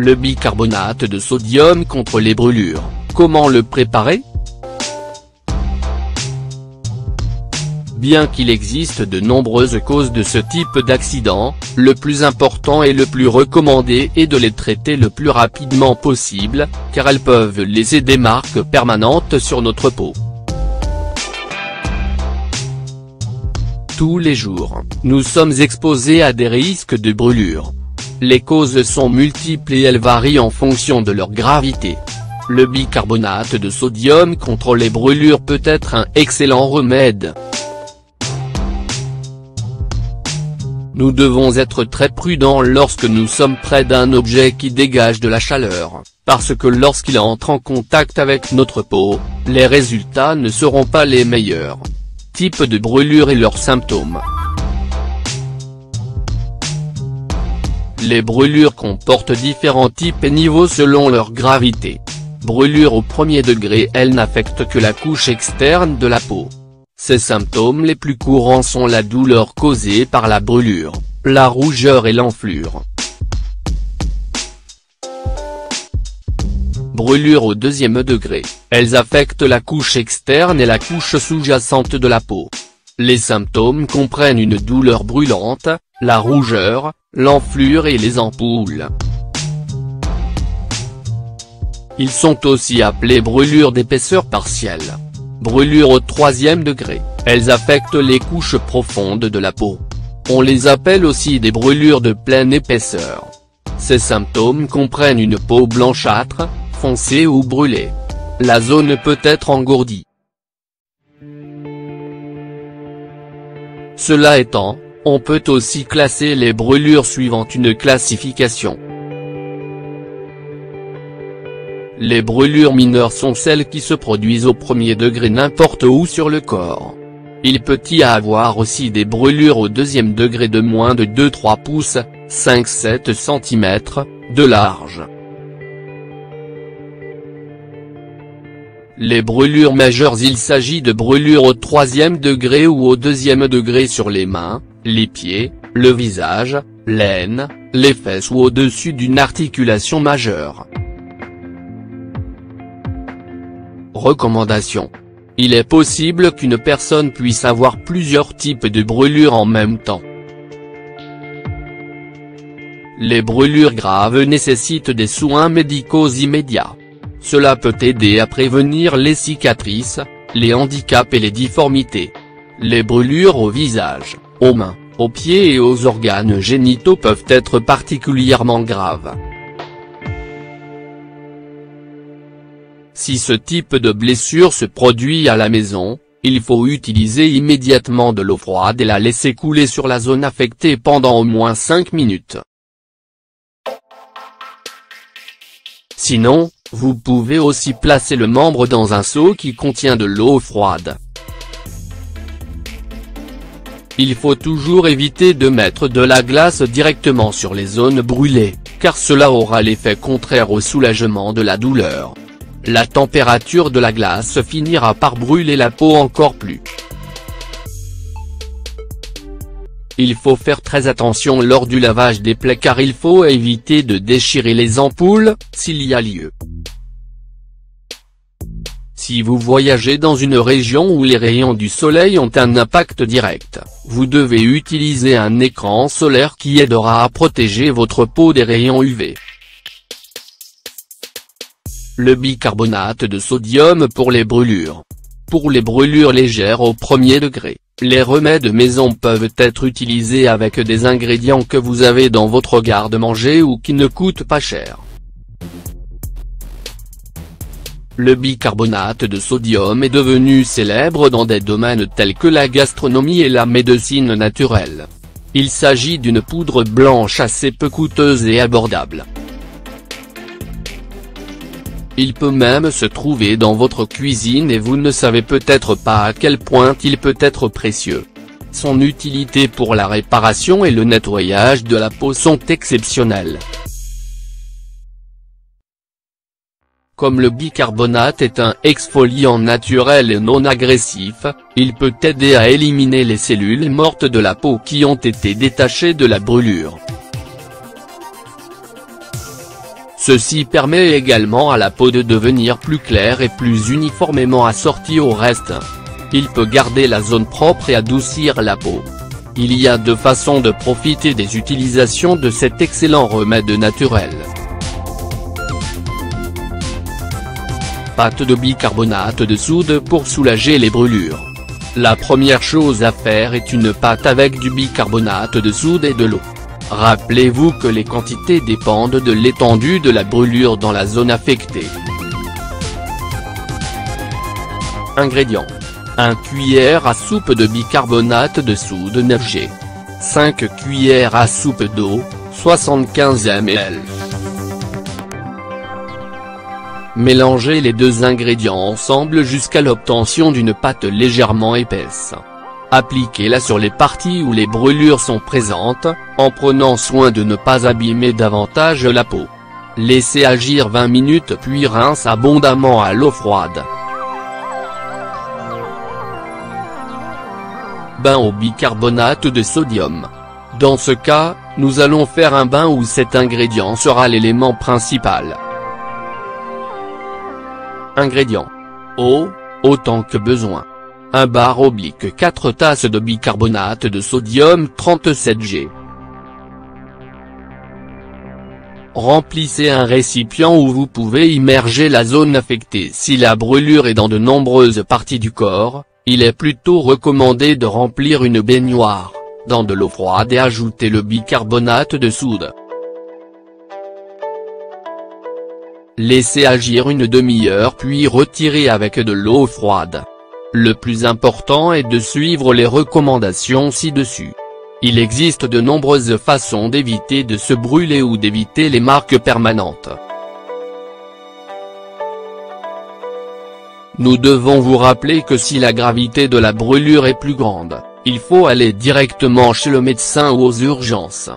Le bicarbonate de sodium contre les brûlures, comment le préparer ? Bien qu'il existe de nombreuses causes de ce type d'accident, le plus important et le plus recommandé est de les traiter le plus rapidement possible, car elles peuvent laisser des marques permanentes sur notre peau. Tous les jours, nous sommes exposés à des risques de brûlure. Les causes sont multiples et elles varient en fonction de leur gravité. Le bicarbonate de sodium contre les brûlures peut être un excellent remède. Nous devons être très prudents lorsque nous sommes près d'un objet qui dégage de la chaleur, parce que lorsqu'il entre en contact avec notre peau, les résultats ne seront pas les meilleurs. Type de brûlure et leurs symptômes. Les brûlures comportent différents types et niveaux selon leur gravité. Brûlure au premier degré, elles n'affectent que la couche externe de la peau. Ces symptômes les plus courants sont la douleur causée par la brûlure, la rougeur et l'enflure. Brûlure au deuxième degré, elles affectent la couche externe et la couche sous-jacente de la peau. Les symptômes comprennent une douleur brûlante, la rougeur, l'enflure et les ampoules. Ils sont aussi appelés brûlures d'épaisseur partielle. Brûlures au troisième degré, elles affectent les couches profondes de la peau. On les appelle aussi des brûlures de pleine épaisseur. Ces symptômes comprennent une peau blanchâtre, foncée ou brûlée. La zone peut être engourdie. Cela étant, on peut aussi classer les brûlures suivant une classification. Les brûlures mineures sont celles qui se produisent au premier degré n'importe où sur le corps. Il peut y avoir aussi des brûlures au deuxième degré de moins de 2-3 pouces, 5-7 cm, de large. Les brûlures majeures, il s'agit de brûlures au troisième degré ou au deuxième degré sur les mains, les pieds, le visage, l'aine, les fesses ou au-dessus d'une articulation majeure. Recommandation. Il est possible qu'une personne puisse avoir plusieurs types de brûlures en même temps. Les brûlures graves nécessitent des soins médicaux immédiats. Cela peut aider à prévenir les cicatrices, les handicaps et les difformités. Les brûlures au visage, aux mains, aux pieds et aux organes génitaux peuvent être particulièrement graves. Si ce type de blessure se produit à la maison, il faut utiliser immédiatement de l'eau froide et la laisser couler sur la zone affectée pendant au moins 5 minutes. Sinon, vous pouvez aussi placer le membre dans un seau qui contient de l'eau froide. Il faut toujours éviter de mettre de la glace directement sur les zones brûlées, car cela aura l'effet contraire au soulagement de la douleur. La température de la glace finira par brûler la peau encore plus. Il faut faire très attention lors du lavage des plaies car il faut éviter de déchirer les ampoules, s'il y a lieu. Si vous voyagez dans une région où les rayons du soleil ont un impact direct, vous devez utiliser un écran solaire qui aidera à protéger votre peau des rayons UV. Le bicarbonate de sodium pour les brûlures. Pour les brûlures légères au premier degré, les remèdes maison peuvent être utilisés avec des ingrédients que vous avez dans votre garde-manger ou qui ne coûtent pas cher. Le bicarbonate de sodium est devenu célèbre dans des domaines tels que la gastronomie et la médecine naturelle. Il s'agit d'une poudre blanche assez peu coûteuse et abordable. Il peut même se trouver dans votre cuisine et vous ne savez peut-être pas à quel point il peut être précieux. Son utilité pour la réparation et le nettoyage de la peau sont exceptionnelles. Comme le bicarbonate est un exfoliant naturel et non agressif, il peut aider à éliminer les cellules mortes de la peau qui ont été détachées de la brûlure. Ceci permet également à la peau de devenir plus claire et plus uniformément assortie au reste. Il peut garder la zone propre et adoucir la peau. Il y a deux façons de profiter des utilisations de cet excellent remède naturel. Pâte de bicarbonate de soude pour soulager les brûlures. La première chose à faire est une pâte avec du bicarbonate de soude et de l'eau. Rappelez-vous que les quantités dépendent de l'étendue de la brûlure dans la zone affectée. Ingrédients. 1 cuillère à soupe de bicarbonate de soude 9G. 5 cuillères à soupe d'eau, 75 ml. Mélangez les deux ingrédients ensemble jusqu'à l'obtention d'une pâte légèrement épaisse. Appliquez-la sur les parties où les brûlures sont présentes, en prenant soin de ne pas abîmer davantage la peau. Laissez agir 20 minutes puis rince abondamment à l'eau froide. Bain au bicarbonate de sodium. Dans ce cas, nous allons faire un bain où cet ingrédient sera l'élément principal. Ingrédients. Eau, autant que besoin. 1 bar/4 4 tasses de bicarbonate de sodium 37G. Remplissez un récipient où vous pouvez immerger la zone affectée. Si la brûlure est dans de nombreuses parties du corps, il est plutôt recommandé de remplir une baignoire, dans de l'eau froide et ajouter le bicarbonate de soude. Laissez agir une demi-heure puis retirez avec de l'eau froide. Le plus important est de suivre les recommandations ci-dessus. Il existe de nombreuses façons d'éviter de se brûler ou d'éviter les marques permanentes. Nous devons vous rappeler que si la gravité de la brûlure est plus grande, il faut aller directement chez le médecin ou aux urgences.